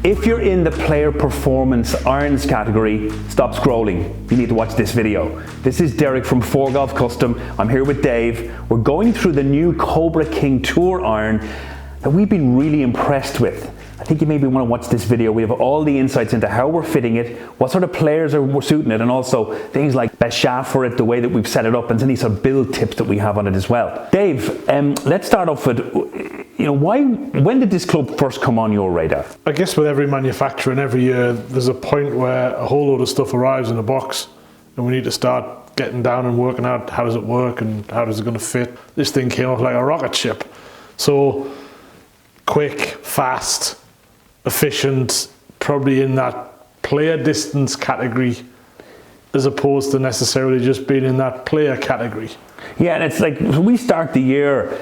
If you're in the player performance irons category, stop scrolling. You need to watch this video. This is Derek from ForeGolf Custom. I'm here with Dave. We're going through the new Cobra King Tour Iron that we've been really impressed with. I think you maybe want to watch this video. We have all the insights into how we're fitting it, what sort of players are suiting it, and also things like best shaft for it, the way that we've set it up, and any sort of build tips that we have on it as well. Dave, let's start off with, when did this club first come on your radar? I guess with every manufacturer and every year, there's a point where a whole load of stuff arrives in a box and we need to start getting down and working out how does it work and how does it going to fit. This thing came off like a rocket ship. So quick, fast, efficient, probably in that player distance category as opposed to necessarily just being in that player category. Yeah, and it's like we start the year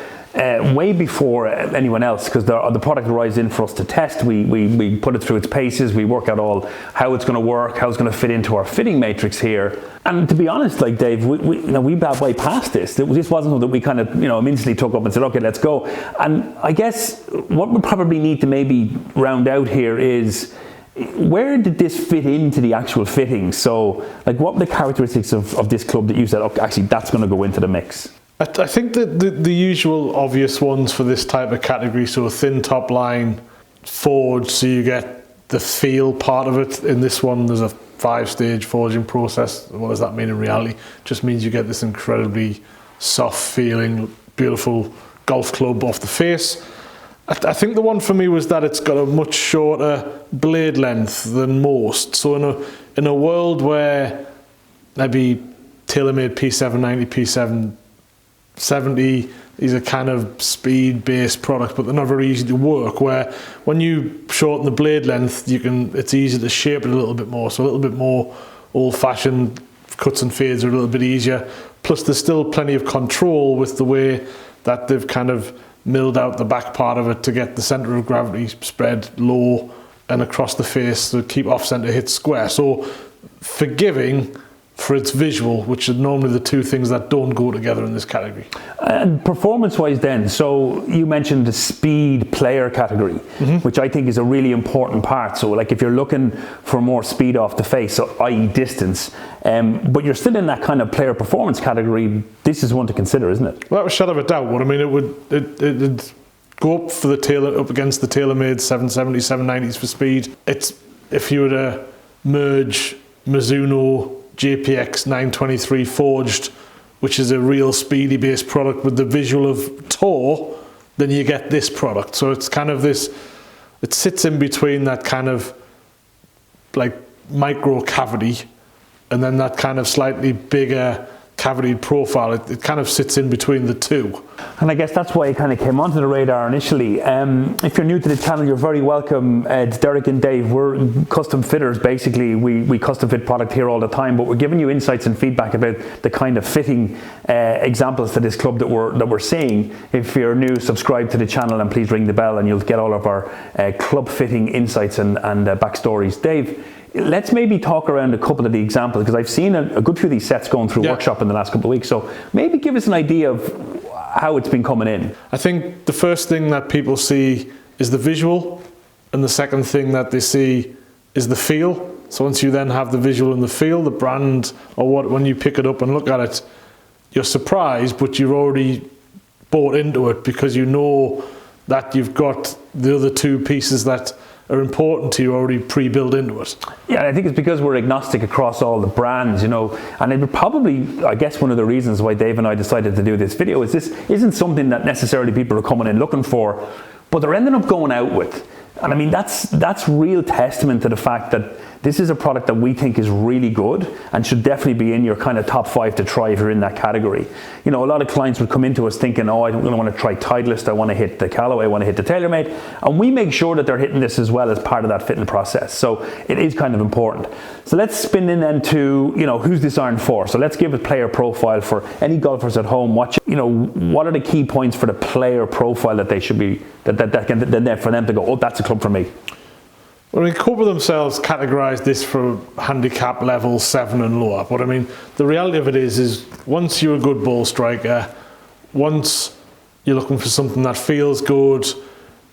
way before anyone else, because the product arrives in for us to test. We put it through its paces, we work out all how it's going to work, how it's going to fit into our fitting matrix here. And to be honest, like Dave, we got way past this. This wasn't something that we kind of immediately took up and said, okay, let's go. And I guess what we probably need to maybe round out here is, where did this fit into the actual fitting? So like, what were the characteristics of this club that you said, okay, actually that's going to go into the mix? I think that the usual obvious ones for this type of category, so a thin top line, forged, so you get the feel part of it. In this one, there's a 5-stage forging process. What does that mean in reality? It just means you get this incredibly soft feeling, beautiful golf club off the face. I think the one for me was that it's got a much shorter blade length than most. So in a world where maybe TaylorMade P790, P770, these are kind of speed-based products, but they're not very easy to work. Where when you shorten the blade length, it's easy to shape it a little bit more. So a little bit more old-fashioned cuts and fades are a little bit easier. Plus, there's still plenty of control with the way that they've kind of milled out the back part of it to get the center of gravity spread low and across the face to keep off-center hits square. So forgiving for its visual, which are normally the two things that don't go together in this category. And performance-wise then, so you mentioned the speed player category, which I think is a really important part. So like if you're looking for more speed off the face, so i.e. distance, but you're still in that kind of player performance category, this is one to consider, isn't it? Well, that was shadow of a doubt. What I mean, it'd go up for up against the TaylorMade 770s, 790s for speed. It's, if you were to merge Mizuno JPX 923 forged, which is a real speedy based product, with the visual of Tour, then you get this product. So it's kind of this, it sits in between that kind of like micro cavity and then that kind of slightly bigger cavity profile. It kind of sits in between the two. And I guess that's why it kind of came onto the radar initially. If you're new to the channel, you're very welcome. It's Derek and Dave. We're custom fitters, basically. We custom fit product here all the time, but we're giving you insights and feedback about the kind of fitting examples to this club that we're seeing. If you're new, subscribe to the channel and please ring the bell and you'll get all of our club fitting insights and backstories. Dave, let's maybe talk around a couple of the examples, because I've seen a good few of these sets going through workshop in the last couple of weeks. So maybe give us an idea of how it's been coming in. I think the first thing that people see is the visual, and the second thing that they see is the feel. So once you then have the visual and the feel, the brand, or what, when you pick it up and look at it, you're surprised, but you're already bought into it because you know that you've got the other two pieces that are important to you already pre-built into it. Yeah, I think it's because we're agnostic across all the brands, and it would probably, I guess one of the reasons why Dave and I decided to do this video is this isn't something that necessarily people are coming in looking for, but they're ending up going out with. And I mean, that's real testament to the fact that this is a product that we think is really good and should definitely be in your kind of top 5 to try if you're in that category. A lot of clients would come into us thinking, oh, I don't really want to try Titleist, I want to hit the Callaway, I want to hit the TaylorMade, and we make sure that they're hitting this as well as part of that fitting process. So it is kind of important. So let's spin in then to, who's this iron for? So let's give a player profile for any golfers at home watching. What are the key points for the player profile that they should be, that can, for them to go, oh, that's a club for me? Well, I mean, Cobra themselves categorise this for handicap level 7 and lower. But I mean, the reality of it is once you're a good ball striker, once you're looking for something that feels good,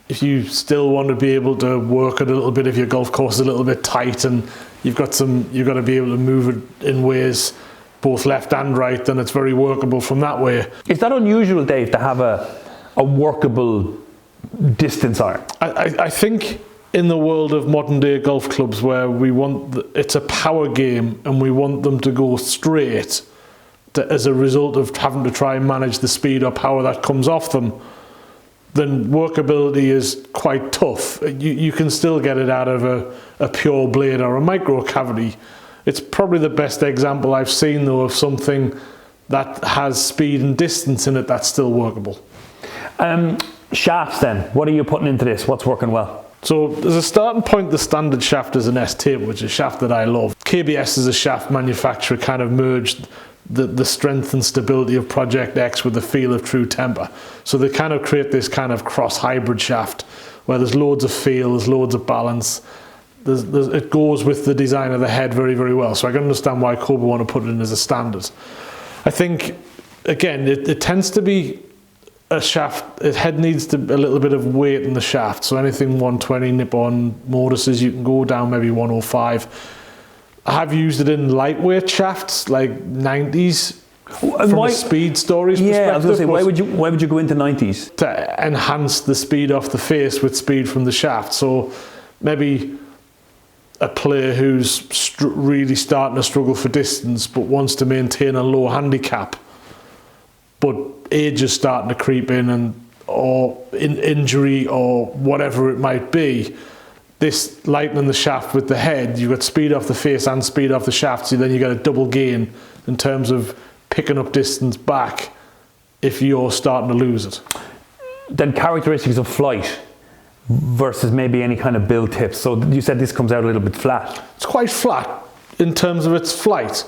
if you still want to be able to work it a little bit, if your golf course is a little bit tight and you've got to be able to move it in ways both left and right, then it's very workable from that way. Is that unusual, Dave, to have a workable distance iron? I think in the world of modern day golf clubs where it's a power game and we want them to go straight as a result of having to try and manage the speed or power that comes off them, then workability is quite tough. You can still get it out of a pure blade or a micro cavity. It's probably the best example I've seen, though, of something that has speed and distance in it that's still workable. Shafts then, what are you putting into this? What's working well? So as a starting point, the standard shaft is an S-table, which is a shaft that I love. KBS is a shaft manufacturer, kind of merged the strength and stability of Project X with the feel of True Temper. So they kind of create this kind of cross hybrid shaft where there's loads of feel, there's loads of balance. It goes with the design of the head very, very well. So I can understand why Cobra want to put it in as a standard. I think, again, it tends to be a shaft. The head needs a little bit of weight in the shaft. So anything 120 nip-on mortises, you can go down maybe 105. I have used it in lightweight shafts, like 90s, from a speed stories perspective. Yeah, I was going to say, why would you go into 90s? To enhance the speed off the face with speed from the shaft. So maybe a player who's really starting to struggle for distance but wants to maintain a low handicap, but age is starting to creep in, or injury or whatever it might be. This lightening the shaft with the head, you've got speed off the face and speed off the shaft, so then you get a double gain in terms of picking up distance back if you're starting to lose it. Then characteristics of flight versus maybe any kind of build tips. So you said this comes out a little bit flat. It's quite flat in terms of its flight,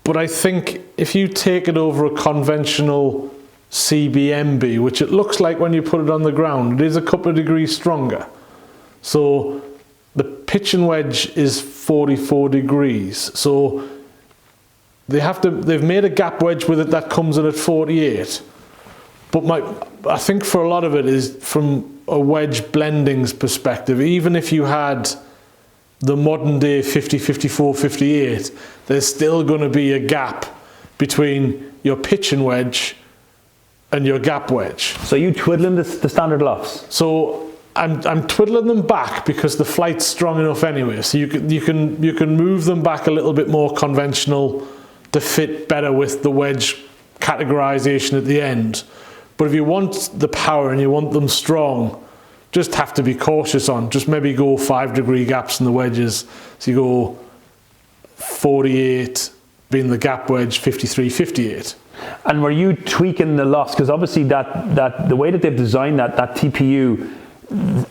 but I think if you take it over a conventional CBMB, which it looks like when you put it on the ground, it is a couple of degrees stronger. So the pitch and wedge is 44 degrees. So they've made a gap wedge with it that comes in at 48. But I think for a lot of it is from a wedge blendings perspective. Even if you had the modern day 50, 54, 58, there's still going to be a gap between your pitch and wedge and your gap wedge. So you twiddling the standard lofts? So I'm twiddling them back because the flight's strong enough anyway. So you can move them back a little bit more conventional to fit better with the wedge categorization at the end. But if you want the power and you want them strong, just have to be cautious on. Just maybe go 5 degree gaps in the wedges. So you go 48 being the gap wedge, 53, 58. And were you tweaking the lofts? Because obviously that the way that they've designed that TPU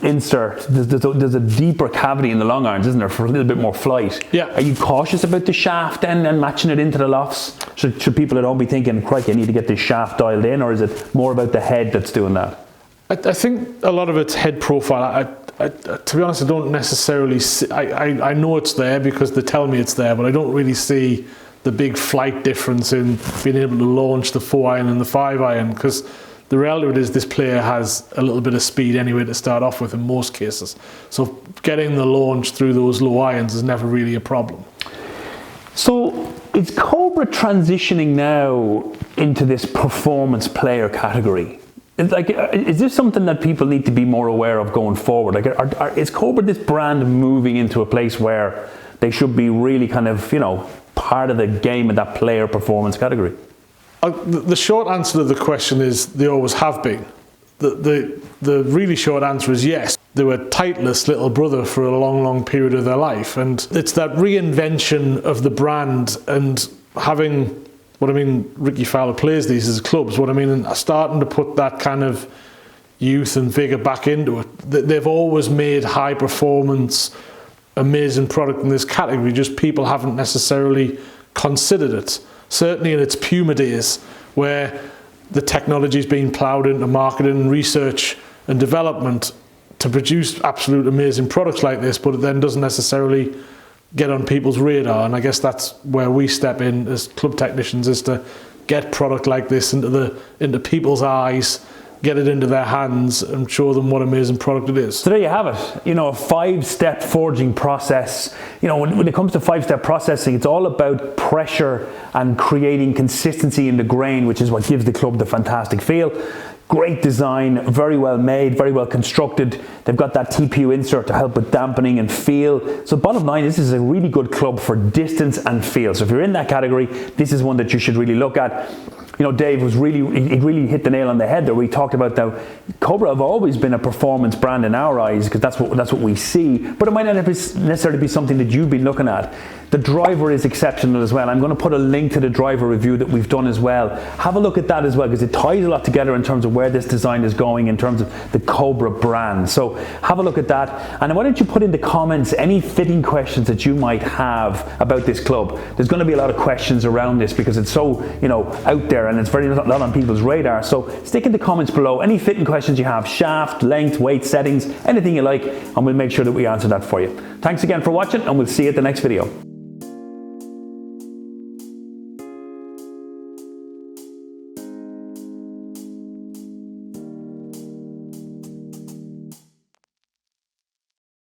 insert, there's a deeper cavity in the long irons, isn't there, for a little bit more flight? Yeah. Are you cautious about the shaft then and matching it into the lofts? Should people at home be thinking, crikey, I need to get this shaft dialed in, or is it more about the head that's doing that? I think a lot of it's head profile. To be honest, I don't necessarily see, I know it's there because they tell me it's there, but I don't really see the big flight difference in being able to launch the 4-iron and the 5-iron, because the reality of it is this player has a little bit of speed anyway to start off with in most cases. So getting the launch through those low irons is never really a problem. So is Cobra transitioning now into this performance player category? Is this something that people need to be more aware of going forward? Is Cobra, this brand, moving into a place where they should be really kind of, part of the game of that player performance category? The short answer to the question is they always have been. The really short answer is yes. They were Titleist's little brother for a long, long period of their life. And it's that reinvention of the brand and having, Ricky Fowler plays these as clubs, starting to put that kind of youth and vigour back into it. They've always made high performance, amazing product in this category, just people haven't necessarily considered it. Certainly in its Puma days, where the technology is being ploughed into marketing, research and development to produce absolute amazing products like this, but it then doesn't necessarily get on people's radar. And I guess that's where we step in as club technicians, is to get product like this into people's eyes get it into their hands and show them what amazing product it is. So there you have it. You know, a 5-step forging process. You know, when it comes to 5-step processing, it's all about pressure and creating consistency in the grain, which is what gives the club the fantastic feel. Great design, very well made, very well constructed. They've got that TPU insert to help with dampening and feel. So bottom line, this is a really good club for distance and feel. So if you're in that category, this is one that you should really look at. You know, Dave he really hit the nail on the head there. We talked about how Cobra have always been a performance brand in our eyes, because that's what we see, but it might not necessarily be something that you've been looking at. The driver is exceptional as well. I'm going to put a link to the driver review that we've done as well. Have a look at that as well, because it ties a lot together in terms of where this design is going in terms of the Cobra brand. So have a look at that, and why don't you put in the comments any fitting questions that you might have about this club. There's going to be a lot of questions around this because it's so, you know, out there and it's very not on people's radar. So stick in the comments below any fitting questions you have, shaft, length, weight, settings, anything you like, and we'll make sure that we answer that for you. Thanks again for watching, and we'll see you at the next video.